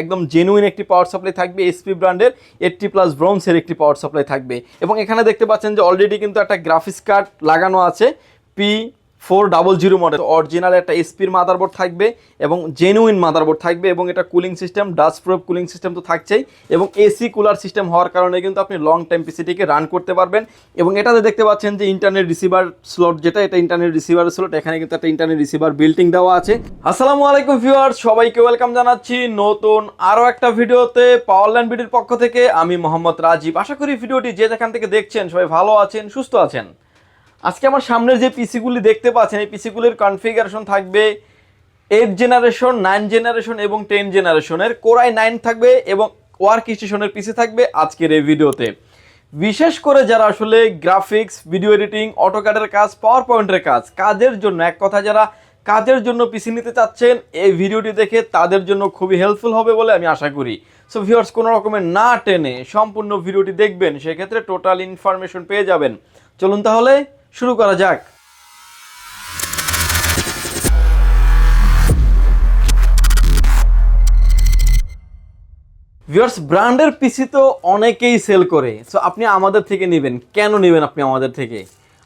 একদম জেনুইন একটি power supply থাকবে, এসপি ব্র্যান্ডের 80+ ব্রোঞ্জের একটি পাওয়ার সাপ্লাই থাকবে। এবং এখানে দেখতে পাচ্ছেন যে অলরেডি কিন্তু একটা গ্রাফিক্স কার্ড লাগানো আছে, P400 মডেল অরিজিনাল একটা এসপির মাদারবোর্ড থাকবে এবং জেনুইন মাদারবোর্ড থাকবে। এবং এটা cooling system, dust proof cooling system তো থাকছেই, এবং এসি কুলার সিস্টেম হওয়ার কারণে কিন্তু আপনি লং টাইম পিসিটিকে রান করতে পারবেন। এবং এটাতে দেখতে পাচ্ছেন যে ইন্টারনেট রিসিভার স্লট, যেটা এটা ইন্টারনেট রিসিভার স্লট, এখানে কিন্তু একটা ইন্টারনেট রিসিভার বিল্টিং দেওয়া আছে। আসসালামু আলাইকুম ভিউয়ার্স, সবাইকে ওয়েলকাম জানাচ্ছি নতুন আরও একটা ভিডিওতে পাওয়ারল্যান্ড বিডির পক্ষ থেকে। আমি মোহাম্মদ রাজীব। আশা করি ভিডিওটি যে যেখান থেকে দেখছেন সবাই ভালো আছেন, সুস্থ আছেন। আজকে আমার সামনের যে পিসিগুলি দেখতে পাচ্ছেন, এই পিসিগুলির কনফিগারেশন থাকবে 8 জেনারেশন, 9 জেনারেশন এবং 10 জেনারেশনের। কোরাই 9 থাকবে এবং ওয়ার্ক স্টেশনের পিসি থাকবে আজকের এই ভিডিওতে। বিশেষ করে যারা আসলে গ্রাফিক্স, ভিডিও এডিটিং, অটোক্যাডের কাজ, পাওয়ার পয়েন্টের কাজের জন্য, এক কথা যারা কাজের জন্য পিসি নিতে চাচ্ছেন, এই ভিডিওটি দেখে তাদের জন্য খুবই হেল্পফুল হবে বলে আমি আশা করি। সো ভিউয়ার্স, কোনো রকমের না টেনে সম্পূর্ণ ভিডিওটি দেখবেন, সেক্ষেত্রে টোটাল ইনফরমেশন পেয়ে যাবেন। চলুন তাহলে শুরু করা যাক। ভিউয়ার্স, ব্র্যান্ডের পিসি তো অনেকেই সেল করে, সো আপনি আমাদের থেকে নেবেন। কেন নেবেন আপনি আমাদের থেকে?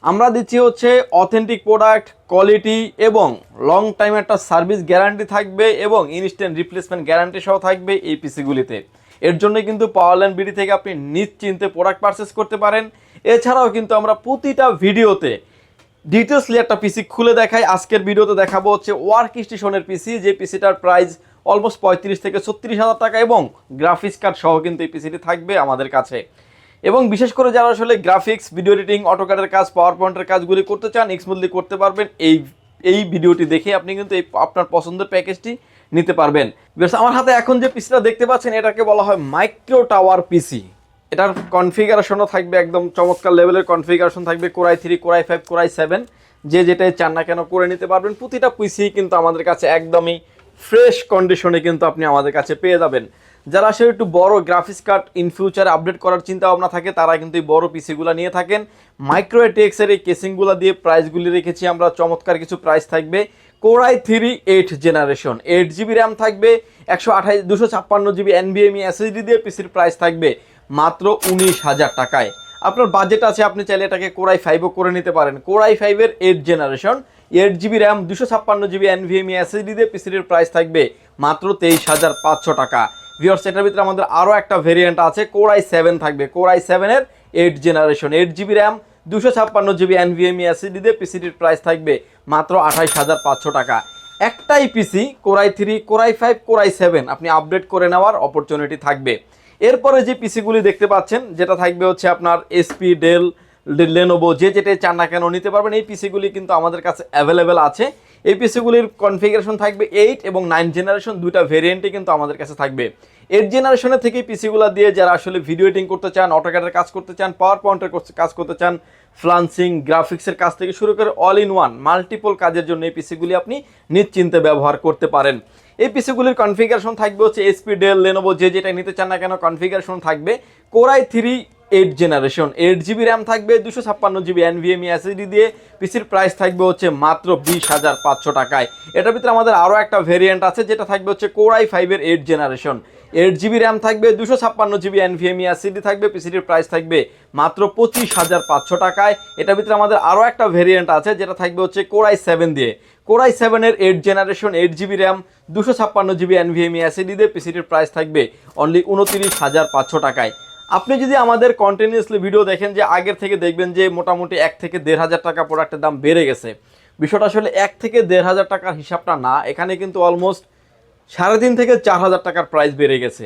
আমরা দিচ্ছি হচ্ছে অথেন্টিক প্রোডাক্ট, কোয়ালিটি এবং লং টাইম একটা সার্ভিস গ্যারান্টি থাকবে এবং ইনস্ট্যান্ট রিপ্লেসমেন্ট গ্যারান্টি সহ থাকবে এই পিসিগুলিতে। এর জন্য কিন্তু পাওয়ারল্যান্ড বিডি থেকে আপনি নিশ্চিন্তে প্রোডাক্ট পারচেস করতে পারেন। এছাড়াও কিন্তু আমরা প্রতিটা ভিডিওতে ডিটেলসলি একটা পিসি খুলে দেখাই। আজকের ভিডিওতে দেখাবো হচ্ছে ওয়ার্ক স্টেশনের পিসি, যে পিসিটার প্রাইস অলমোস্ট 35 থেকে 36 হাজার টাকা এবং গ্রাফিক্স কার্ড সহ কিন্তু এই পিসিটি থাকবে আমাদের কাছে। এবং বিশেষ করে যারা আসলে গ্রাফিক্স, ভিডিও এডিটিং, অটোক্যাডের কাজ, পাওয়ার পয়েন্টের কাজগুলি করতে চান, স্মুথলি করতে পারবেন, এই ভিডিওটি দেখে আপনি কিন্তু এই আপনার পছন্দের প্যাকেজটি নিতে পারবেন। আমার হাতে এখন যে পিসিটা দেখতে পাচ্ছেন, এটাকে বলা হয় মাইক্রো টাওয়ার পিসি। এটার কনফিগারেশনও থাকবে একদম চমৎকার লেভেলের কনফিগারেশন থাকবে। কোরাই 3, কোরাই 5, কোরাই 7, যে যেটাই চান না কেন করে নিতে পারবেন। প্রতিটা পিসি কিন্তু আমাদের কাছে একদমই ফ্রেশ কন্ডিশনে কিন্তু আপনি আমাদের কাছে পেয়ে যাবেন। যারা আসলে একটু বড় গ্রাফিক্স কার্ড ইন ফিউচারে আপডেট করার চিন্তা ভাবনা থাকে, তারা কিন্তু এই বড় পিসিগুলো নিয়ে থাকেন। মাইক্রো এটিএক্সের এই কেসিংগুলো দিয়ে প্রাইসগুলি রেখেছি আমরা, চমৎকার কিছু প্রাইস থাকবে। কোরাই 3 8 জেনারেশন, 8GB র্যাম থাকবে, 256GB NVMe SSD দিয়ে পিসির প্রাইস থাকবে মাত্র 19,000 টাকায়। আপনার বাজেট আছে, আপনি চাইলে এটাকে কোরাই 5ও করে নিতে পারেন। কোরাই 5-এর 8 generation, 8GB RAM, 256GB NVMe SSD দিয়ে পিসির প্রাইস থাকবে মাত্র 23,500 টাকা। ভিউয়ার্স, এটার ভিতরে আমাদের আরও একটা ভেরিয়েন্ট আছে, কোরাই 7 থাকবে। কোরাই 7-এর 8 generation, 8GB RAM, 256GB NVMe SSD দিয়ে পিসির প্রাইস থাকবে মাত্র 28,500 টাকা। একটাই পিসি, কোরাই 3, কোরাই 5, কোরাই 7 আপনি আপডেট করে নেওয়ার অপরচুনিটি থাকবে। এরপরে যে পিসিগুলি দেখতে পাচ্ছেন, যেটা থাকবে হচ্ছে আপনার এসপি, ডেল, লেনোভো, যে যেটাই চান না কেন নিতে পারবেন। এই পিসিগুলি কিন্তু আমাদের কাছে অ্যাভেলেবেল আছে। এই পিসিগুলির কনফিগারেশন থাকবে 8 এবং 9 জেনারেশন, দুইটা ভেরিয়েন্টই কিন্তু আমাদের কাছে থাকবে। 8 জেনারেশনের থেকে পিসিগুলো দিয়ে যারা আসলে ভিডিও এডিটিং করতে চান, অটোক্যাডের কাজ করতে চান, পাওয়ার পয়েন্টের কাজ করতে চান, ফ্লান্সিং, গ্রাফিক্সের কাজ থেকে শুরু করে অল ইন ওয়ান মাল্টিপল কাজের জন্য এই পিসিগুলি আপনি নিশ্চিন্তে ব্যবহার করতে পারেন। এই পিসিগুলির কনফিগারেশন থাকবে হচ্ছে এসপি, ডেল, লেনোভো, যে যেটা নিতে চান না কেন কনফিগারেশন থাকবে। কোরাই 3 8 জেনারেশন, 8GB র্যাম থাকবে, 256GB NVMe SSD দিয়ে পিসির প্রাইস থাকবে হচ্ছে মাত্র 20,500 টাকায়। এটার ভিতরে আমাদের আরও একটা ভেরিয়েন্ট আছে, যেটা থাকবে হচ্ছে কোরাই 5-এর 8 জেনারেশন, 8GB র্যাম থাকবে, 256GB NVMe SSD থাকবে, পিসিটির প্রাইস থাকবে মাত্র 25,500 টাকায়। এটার ভিতরে আমাদের আরও একটা ভেরিয়েন্ট আছে, যেটা থাকবে হচ্ছে কোরাই 7 দিয়ে। কোরাই 7-এর 8 generation, 8GB RAM, 256GB NVMe SSD দিয়ে পিসিটির প্রাইস থাকবে অনলি 29,500 টাকায়। আপনি যদি আমাদের কন্টিনিউয়াসলি ভিডিও দেখেন, যে আগের থেকে দেখবেন যে মোটামুটি 1 থেকে 1,500 টাকা প্রোডাক্টের দাম বেড়ে গেছে। বিষয়টা আসলে 1 থেকে 1,500 টাকার হিসাবটা না, এখানে কিন্তু অলমোস্ট 3.5 থেকে 4,000 টাকার প্রাইস বেড়ে গেছে।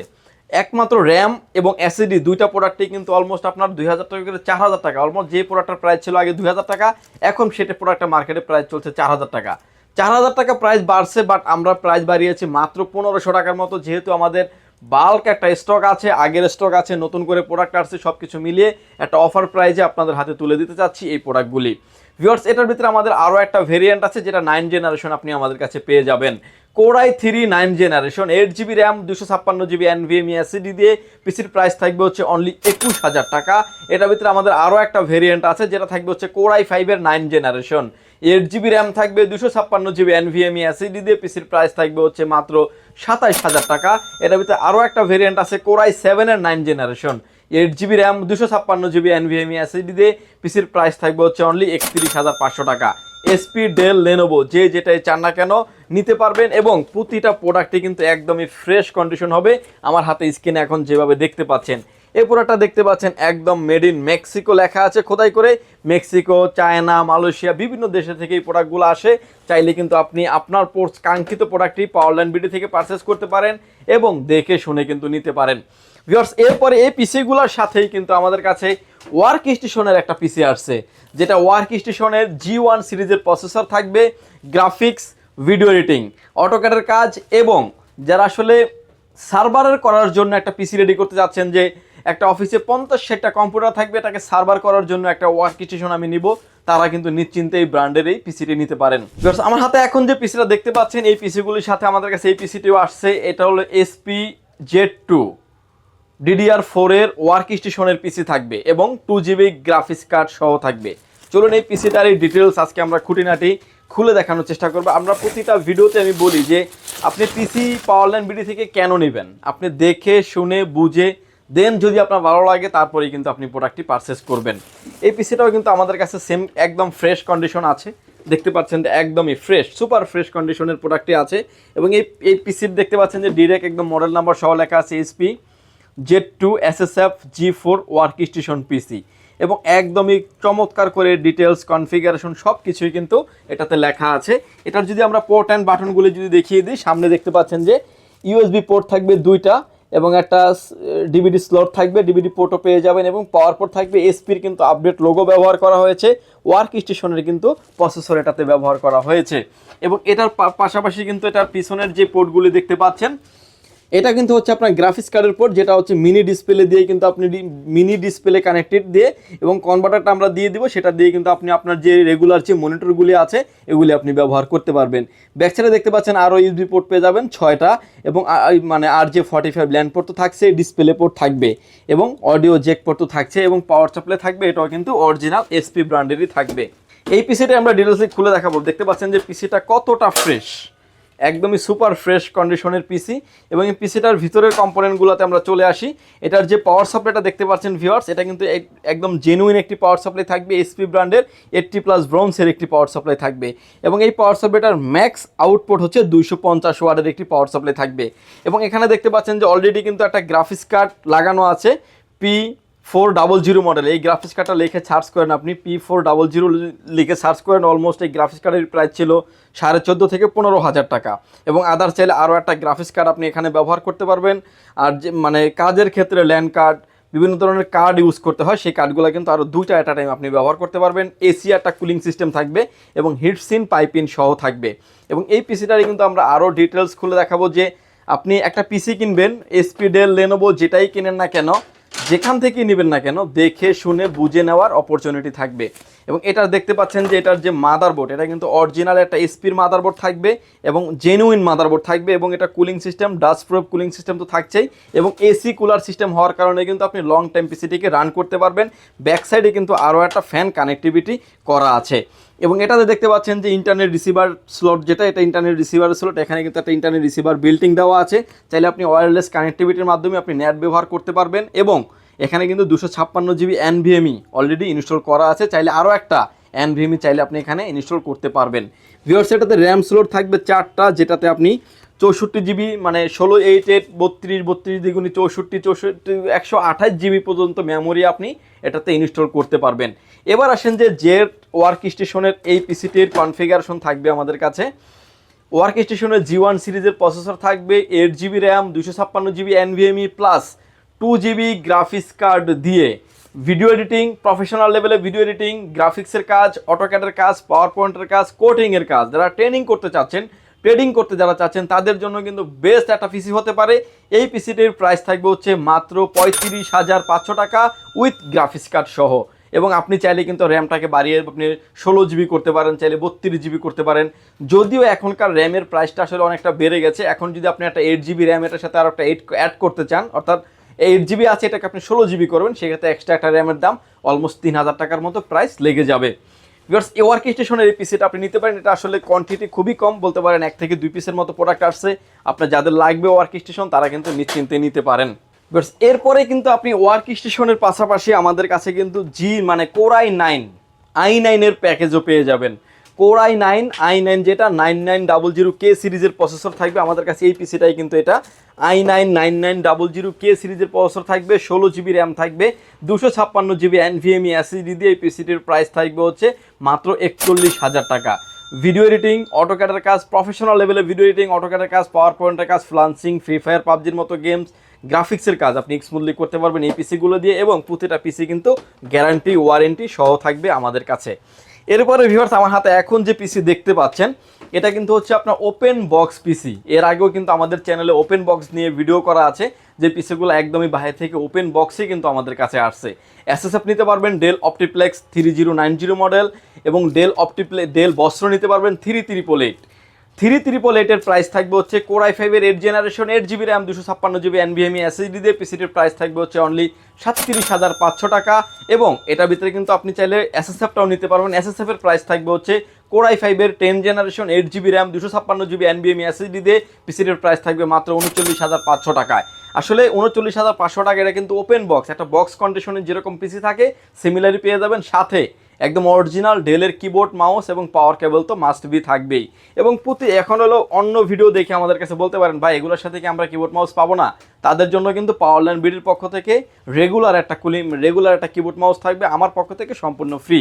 একমাত্র র্যাম এবং SSD দুইটা প্রোডাক্টই কিন্তু অলমোস্ট আপনার 2,000 টাকা করে 4,000 টাকা। অলমোস্ট যে প্রোডাক্টের প্রাইস ছিল আগে 2,000 টাকা, এখন সেটা প্রোডাক্টের মার্কেটে প্রাইস চলছে 4,000 টাকা। 4,000 টাকা প্রাইস বাড়ছে, বাট আমরা প্রাইস বাড়িয়েছি মাত্র 1,500 টাকার মতো, যেহেতু আমাদের বাল্ক একটা স্টক আছে, আগের স্টক আছে, নতুন করে প্রোডাক্ট আসছে, সব কিছু মিলিয়ে একটা অফার প্রাইজে আপনাদের হাতে তুলে দিতে চাচ্ছি এই প্রোডাক্টগুলি। ভিউয়ার্স, এটার ভিতরে আমাদের আরও একটা ভেরিয়েন্ট আছে, যেটা 9 জেনারেশন আপনি আমাদের কাছে পেয়ে যাবেন। Core i 3 9 generation, 8GB RAM, 256GB NVMe SSD দিয়ে পিসির প্রাইস থাকবে হচ্ছে অনলি 21,000 টাকা। এটার ভিতরে আমাদের আরও একটা ভেরিয়েন্ট আছে, যেটা থাকবে হচ্ছে কোরাই 5-এর 9 জেনারেশন, 8GB র্যাম থাকবে, 256GB NVMe SSD দিয়ে পিসির প্রাইস থাকবে হচ্ছে মাত্র 27,000 টাকা। এটার ভিতরে আরও একটা ভেরিয়েন্ট আছে কোরাই 7-এর 9 generation, 8GB RAM, 256GB NVMe SSD দিয়ে পিসির প্রাইস থাকবে হচ্ছে অনলি 31,500 টাকা। এসপি, ডেল, লেনোভো যে যেটাই চান না কেন নিতে পারবেন, এবং প্রতিটা প্রোডাক্টই কিন্তু একদমই ফ্রেশ কন্ডিশন হবে। আমার হাতে স্ক্রিনে এখন যেভাবে দেখতে পাচ্ছেন, এই প্রোডাক্টটা দেখতে পাচ্ছেন একদম মেড ইন মেক্সিকো লেখা আছে খোদাই করে। মেক্সিকো, চায়না, মালয়েশিয়া বিভিন্ন দেশে থেকে এই প্রোডাক্টগুলো আসে। চাইলে কিন্তু আপনি আপনার কাঙ্ক্ষিত প্রোডাক্টটি পাওয়ারল্যান্ড বিডি থেকে পারচেস করতে পারেন এবং দেখে শুনে কিন্তু নিতে পারেন। ভিউয়ার্স, এরপরে এই পিসিগুলোর সাথেই কিন্তু আমাদের কাছে ওয়ার্ক স্টেশনের একটা পিসি আসছে, যেটা ওয়ার্ক স্টেশনের G1 সিরিজের প্রসেসর থাকবে, গ্রাফিক্স, ভিডিও এডিটিং, অটোক্যাডের কাজ, এবং যারা আসলে সার্ভারের করার জন্য একটা পিসি রেডি করতে যাচ্ছেন, যে একটা অফিসে 50-60টা কম্পিউটার থাকবে, এটাকে সার্ভার করার জন্য একটা ওয়ার্ক স্টেশন আমি নিব, তারা কিন্তু নিশ্চিন্তে এই ব্র্যান্ডের এই পিসিটি নিতে পারেন। আমার হাতে এখন যে পিসিটা দেখতে পাচ্ছেন, এই পিসিগুলির সাথে আমাদের কাছে এই পিসিটিও আসছে। এটা হলো SP Z2 DDR4 এর ওয়ার্ক স্টেশনের পিসি থাকবে এবং 2GB গ্রাফিক্স কার্ড সহ থাকবে। চলুন এই পিসিটার এই ডিটেলস আজকে আমরা খুঁটিনাটি খুলে দেখানোর চেষ্টা করবো। আমরা প্রতিটা ভিডিওতে আমি বলি যে আপনি পিসি পাওয়ারল্যান্ড বিডি থেকে কেন নেবেন, আপনি দেখে শুনে বুঝে দেন যদি আপনার ভালো লাগে তারপরেই কিন্তু আপনি প্রোডাক্টটি পারচেস করবেন। এই পিসিটাও কিন্তু আমাদের কাছে সেম একদম ফ্রেশ কন্ডিশন আছে, দেখতে পাচ্ছেন যে একদমই ফ্রেশ, সুপার ফ্রেশ কন্ডিশনের প্রোডাক্টটি আছে। এবং এই পিসির দেখতে পাচ্ছেন যে ডিরেক্ট একদম মডেল নাম্বার সহ লেখা আছে SP Z2 SSF G4 work station PC, এবং একদমই চমৎকার করে ডিটেলস, কনফিগারেশন সব কিছুই কিন্তু এটাতে লেখা আছে। এটার যদি আমরা পোর্ট অ্যান্ড বাটনগুলি যদি দেখিয়ে দিই, সামনে দেখতে পাচ্ছেন যে USB পোর্ট থাকবে 2টা এবং একটা DVD স্লট থাকবে, DVD পোর্টও পেয়ে যাবেন, এবং পাওয়ার পোর্ট থাকবে। এসপির কিন্তু আপডেট লোগো ব্যবহার করা হয়েছে, ওয়ার্ক স্টেশনের কিন্তু প্রসেসর এটাতে ব্যবহার করা হয়েছে। এবং এটার পাশাপাশি কিন্তু এটার পিছনের যে পোর্টগুলি দেখতে পাচ্ছেন, এটা কিন্তু হচ্ছে আপনার গ্রাফিক্স কার্ডের পোর্ট, যেটা হচ্ছে মিনি ডিসপ্লে দিয়ে কিন্তু আপনি মিনি ডিসপ্লে কানেক্টেড দিয়ে, এবং কনভার্টারটা আমরা দিয়ে দিব, সেটা দিয়ে কিন্তু আপনি আপনার যে রেগুলার যে মনিটরগুলি আছে এগুলি আপনি ব্যবহার করতে পারবেন। ব্যাক সাইডে দেখতে পাচ্ছেন আরও ইউএসবি পোর্ট পেয়ে যাবেন 6টা, এবং মানে RJ45 ল্যান্ড পোর্ট তো থাকছে, ডিসপ্লে পোর্ট থাকবে, এবং অডিও জ্যাক পোর্ট তো থাকছে, এবং পাওয়ার সাপ্লাই থাকবে। এটাও কিন্তু অরিজিনাল SP ব্র্যান্ডেরই থাকবে। এই পিসিটা আমরা ডিটেলসে খুলে দেখাবো। দেখতে পাচ্ছেন যে পিসিটা কতটা ফ্রেশ, একদমই সুপার ফ্রেশ কন্ডিশনের পিসি। এবং এই পিসিটার ভিতরের কম্পোনেন্টগুলোতে আমরা চলে আসি। এটার যে পাওয়ার সাপ্লাইটা দেখতে পাচ্ছেন ভিউয়ার্স, এটা কিন্তু একদম জেনুইন একটি পাওয়ার সাপ্লাই থাকবে, SP ব্র্যান্ডের 80+ ব্রোঞ্জের একটি পাওয়ার সাপ্লাই থাকবে। এবং এই পাওয়ার সাপ্লাইটার ম্যাক্স আউটপুট হচ্ছে 250 ওয়াটের একটি পাওয়ার সাপ্লাই থাকবে। এবং এখানে দেখতে পাচ্ছেন যে অলরেডি কিন্তু একটা গ্রাফিক্স কার্ড লাগানো আছে, P400 মডেল। এই গ্রাফিক্স কার্ডটা লিখে সার্চ করেন, আপনি P400 লিখে সার্চ করেন, অলমোস্ট এই গ্রাফিক্স কার্ডের প্রাইস ছিল 14,500 থেকে 15,000 টাকা। এবং আদার চাইলে আরও একটা গ্রাফিক্স কার্ড আপনি এখানে ব্যবহার করতে পারবেন। আর যে মানে কাজের ক্ষেত্রে ল্যান্ড কার্ড, বিভিন্ন ধরনের কার্ড ইউজ করতে হয়, সেই কার্ডগুলো কিন্তু আরও 2টা অ্যাট আ টাইম আপনি ব্যবহার করতে পারবেন। এসি একটা কুলিং সিস্টেম থাকবে এবং হিটসিন পাইপিন সহ থাকবে। এবং এই পিসিটারই কিন্তু আমরা আরও ডিটেলস খুলে দেখাবো, যে আপনি একটা পিসি কিনবেন, SP, ডেল, লেনোভো যেটাই কিনেন না কেন, যেখান থেকে নেবেন না কেন, দেখে শুনে বুঝে নেওয়ার অপরচুনিটি থাকবে। এবং এটা দেখতে পাচ্ছেন যে এটার যে মাদারবোর্ড, এটা কিন্তু অরিজিনাল একটা এসপির মাদারবোর্ড থাকবে এবং জেনুইন মাদারবোর্ড থাকবে। এবং এটা cooling system, dust proof cooling system তো থাকছেই, এবং এসি কুলার সিস্টেম হওয়ার কারণে কিন্তু আপনি লং টাইম পিসিটিকে রান করতে পারবেন। ব্যাক সাইডে কিন্তু আরও একটা ফ্যান কানেক্টিভিটি করা আছে। এবং এটাতে দেখতে পাচ্ছেন যে ইন্টারনেট রিসিভার স্লট, যেটা এটা ইন্টারনেট রিসিভার স্লট, এখানে কিন্তু একটা ইন্টারনেট রিসিভার বিল্টিং দেওয়া আছে। চাইলে আপনি ওয়্যারলেস কানেক্টিভিটির মাধ্যমে আপনি নেট ব্যবহার করতে পারবেন। এবং এখানে কিন্তু 256GB NVMe অলরেডি ইনস্টল করা আছে, চাইলে আরও একটা NVMe চাইলে আপনি এখানে ইনস্টল করতে পারবেন। ভিউয়ার্স, এটাতে র্যাম স্লট থাকবে 4টা, যেটাতে আপনি 64GB মানে 16/8 32 দ্বিগুণী 64 128GB পর্যন্ত মেমোরি আপনি এটাতে ইনস্টল করতে পারবেন। এবার আসেন যে জেড ওয়ার্ক স্টেশনের এই পিসিটির কনফিগারেশন থাকবে আমাদের কাছে। ওয়ার্ক স্টেশনের G1 সিরিজের প্রসেসর থাকবে, 8GB RAM, 256GB NVMe plus 2GB graphics card দিয়ে ভিডিও এডিটিং, প্রফেশনাল লেভেলে ভিডিও এডিটিং, গ্রাফিক্সের কাজ, অটোক্যাডের কাজ, পাওয়ার পয়েন্টের কাজ, কোডিংয়ের কাজ, যারা ট্রেনিং করতে চাচ্ছেন, ট্রেডিং করতে যারা চাচ্ছেন, তাদের জন্য কিন্তু বেস্ট একটা পিসি হতে পারে। এই পিসিটির প্রাইস থাকবে হচ্ছে মাত্র 35,500 টাকা উইথ গ্রাফিক্স কার্ড সহ। এবং আপনি চাইলে কিন্তু র্যামটাকে বাড়িয়ে আপনি 16GB করতে পারেন, চাইলে 32GB করতে পারেন। যদিও এখনকার র্যামের প্রাইসটা আসলে অনেকটা বেড়ে গেছে, এখন যদি আপনি একটা 8GB র্যাম এটার সাথে আরও একটা 8 অ্যাড করতে চান, অর্থাৎ 8GB আছে, এটাকে আপনি 16GB করবেন, সেক্ষেত্রে এক্সট্রা একটা র্যামের দাম অলমোস্ট 3,000 টাকার মতো প্রাইস লেগে যাবে। ভিউয়ার্স এই ওয়ার্ক স্টেশনের এই পিসিটা আপনি নিতে পারেন। এটা আসলে কোয়ান্টিটি খুবই কম, বলতে পারেন 1 থেকে 2 পিসের মতো প্রোডাক্ট আসছে। আপনার যাদের লাগবে ওয়ার্ক স্টেশন তারা কিন্তু নিশ্চিন্তে নিতে পারেন। ভিউয়ার্স এরপরে কিন্তু আপনি ওয়ার্ক স্টেশনের পাশাপাশি আমাদের কাছে কিন্তু Core i9 এর প্যাকেজও পেয়ে যাবেন। Core i9 যেটা 9900K সিরিজের প্রসেসর থাকবে আমাদের কাছে। এই পিসিটাই কিন্তু এটা i9 9900K সিরিজের প্রসেসর থাকবে, 16GB র্যাম থাকবে, 256GB NVMe SSD দিয়ে এই পিসিটির প্রাইস থাকবে হচ্ছে মাত্র 41,000 টাকা। ভিডিও এডিটিং, অটোক্যাডের কাজ, প্রফেশনাল লেভেলের ভিডিও এডিটিং, অটোক্যাডের কাজ, পাওয়ার পয়েন্টের কাজ, ফ্লান্সিং, ফ্রি ফায়ার, পাবজির মতো গেমস, গ্রাফিক্সের কাজ আপনি স্মুথলি করতে পারবেন এই পিসিগুলো দিয়ে, এবং প্রতিটা পিসি কিন্তু গ্যারান্টি ওয়ারেন্টি সহ থাকবে আমাদের কাছে। এরপরে ভিউয়ার্স আমার হাতে এখন যে পিসি দেখতে পাচ্ছেন এটা কিন্তু হচ্ছে আপনার ওপেন বক্স পিসি। এর আগেও কিন্তু আমাদের চ্যানেলে ওপেন বক্স নিয়ে ভিডিও করা আছে, যে পিসিগুলো একদমই বাইরে থেকে ওপেন বক্সে কিন্তু আমাদের কাছে আসছে। এসএসএফ নিতে পারবেন ডেল অপটিপ্লেক্স 3090 মডেল, এবং ডেল বস্ত্র নিতে পারবেন 3888 এর প্রাইস থাকবে হচ্ছে Core i5 এর 8 generation, 8GB RAM, 256GB NVMe SSD দিয়ে পিসিটির প্রাইস থাকবে হচ্ছে অনলি 37,500 টাকা। এবং এটার ভিতরে কিন্তু আপনি চাইলে এসএসএফটাও নিতে পারবেন। এসএসএফ এর প্রাইস থাকবে হচ্ছে Core i5 এর 10 generation, 8GB RAM, 256GB NVMe SSD দিয়ে পিসিটির প্রাইস থাকবে মাত্র 39,500 টাকায়। আসলে 39,500 টাকা এটা কিন্তু ওপেন বক্স, একটা বক্স কন্ডিশনের যেরকম পিসি থাকে সিমিলারই পেয়ে যাবেন, সাথে একদম অরিজিনাল ডেলের কিবোর্ড, মাউস এবং পাওয়ার কেবল তো মাস্ট বি থাকবেই। এবং এখন হলো অন্য ভিডিও দেখে আমাদের কাছে বলতে পারেন ভাই এগুলোর সাথে কি আমরা কিবোর্ড মাউস পাবো না, তাদের জন্য কিন্তু পাওয়ারল্যান্ড বিডির পক্ষ থেকে রেগুলার একটা কিবোর্ড মাউস থাকবে, আমার পক্ষ থেকে সম্পূর্ণ ফ্রি।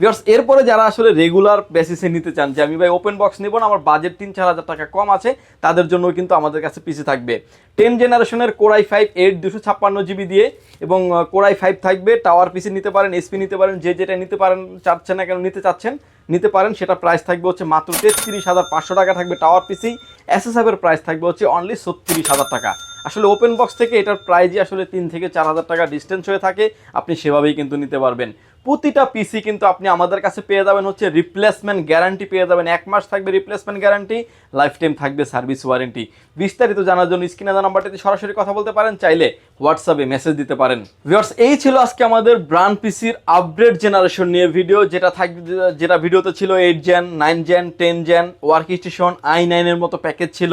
ভিউয়ার্স এরপরে যারা আসলে রেগুলার বেসিসে নিতে চান যে আমি ভাই ওপেন বক্স নিব না, আমার বাজেট 3-4 হাজার টাকা কম আছে, তাদের জন্য কিন্তু আমাদের কাছে পিসি থাকবে 10 জেনারেশনের Core i5 8 256GB দিয়ে, এবং Core i5 থাকবে। টাওয়ার পিসি নিতে পারেন, এসপি নিতে পারেন, যে যেটা নিতে পারেন চাচ্ছেন না কেন নিতে পারেন। সেটা প্রাইস থাকবে হচ্ছে মাত্র 33,500 টাকা থাকবে টাওয়ার পিসি। এসএসএফ এর প্রাইস থাকবে হচ্ছে অনলি 36,000 টাকা। আসলে ওপেন বক্স থেকে এটার প্রাইজই আসলে 3 থেকে 4 হাজার টাকা ডিস্টেন্স হয়ে থাকে, আপনি সেভাবেই কিন্তু নিতে পারবেন। প্রতিটা পিসি কিন্তু আপনি আমাদের কাছে পেয়ে যাবেন হচ্ছে রিপ্লেসমেন্ট গ্যারান্টি পেয়ে যাবেন, 1 মাস থাকবে রিপ্লেসমেন্ট গ্যারান্টি, লাইফ টাইম থাকবে সার্ভিস ওয়ারেন্টি। বিস্তারিত জানার জন্য স্ক্রিনে দেওয়া নাম্বারটিতে সরাসরি কথা বলতে পারেন, চাইলে হোয়াটসঅ্যাপে মেসেজ দিতে পারেন। ভিউয়ার্স এই ছিল আজকে আমাদের ব্র্যান্ড পিসির আপগ্রেড জেনারেশন নিয়ে ভিডিও, যেটা ভিডিওতে ছিল 8 gen, 9 gen, 10 gen work station i9 এর মতো প্যাকেজ ছিল।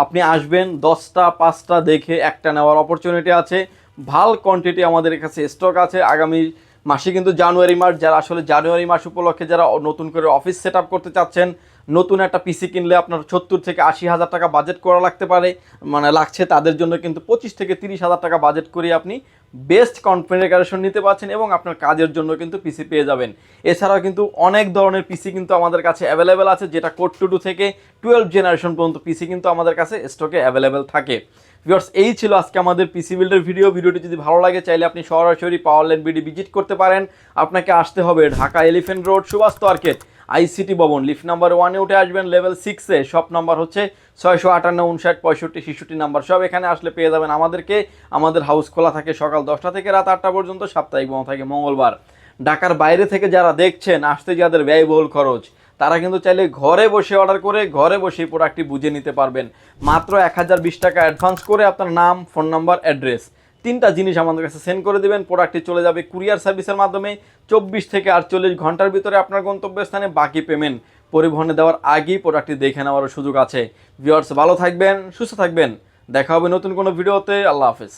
আপনি আসবেন 10টা 5টা দেখে একটা নেওয়ার অপরচুনিটি আছে। ভাল কোয়ান্টিটি আমাদের কাছে স্টক আছে। আগামী মাসে কিন্তু জানুয়ারি মাস, যারা আসলে জানুয়ারি মাস উপলক্ষে যারা নতুন করে অফিস সেট আপ করতে চাচ্ছেন, নতুন একটা পিসি কিনলে আপনার 70 থেকে 80,000 টাকা বাজেট করা লাগছে, তাদের জন্য কিন্তু 25 থেকে 30,000 টাকা বাজেট করে আপনি বেস্ট কনফিগারেশন নিতে পারছেন, এবং আপনার কাজের জন্য কিন্তু পিসি পেয়ে যাবেন। এছাড়াও কিন্তু অনেক ধরনের পিসি কিন্তু আমাদের কাছে অ্যাভেলেবেল আছে, যেটা Core 2 থেকে 12 জেনারেশন পর্যন্ত পিসি কিন্তু আমাদের কাছে স্টকে অ্যাভেলেবেল থাকে। ভিউয়ার্স এই ছিল আজকে আমাদের পিসি বিল্ডের ভিডিওটি যদি ভালো লাগে চাইলে আপনি সরাসরি পাওয়ারল্যান্ড বিডি ভিজিট করতে পারেন। আপনাকে আসতে হবে Dhaka elephant road, Subhash market, ICT Bhaban, lift number 1-এ উঠে আসবেন, লেভেল 6-এ, শপ নাম্বার হচ্ছে 658 59 65 66 নাম্বার। সব এখানে আসলে পেয়ে যাবেন আমাদেরকে। আমাদের হাউস খোলা থাকে সকাল 10টা থেকে রাত 8টা পর্যন্ত, সাপ্তাহিক বন্ধ থাকে মঙ্গলবার। ঢাকার বাইরে থেকে যারা দেখছেন, আসতে যাদের ব্যয়বহুল খরচ, তারা কিন্তু চাইলে ঘরে বসে অর্ডার করে ঘরে বসেই প্রোডাক্টটি বুঝে নিতে পারবেন। মাত্র 1020 টাকা অ্যাডভান্স করে আপনার নাম, ফোন নাম্বার, অ্যাড্রেস 3টা জিনিস আমাদের কাছে সেন্ড করে দেবেন। প্রোডাক্টটি চলে যাবে কুরিয়ার সার্ভিসের মাধ্যমে 24 থেকে 48 ঘন্টার ভিতরে আপনার গন্তব্যস্থানে। বাকি পেমেন্ট পরিবহনে দেওয়ার আগেই প্রোডাক্টটি দেখে নেওয়ারও সুযোগ আছে। ভিউয়ার্স ভালো থাকবেন, সুস্থ থাকবেন, দেখা হবে নতুন কোনো ভিডিওতে। আল্লাহ হাফেজ।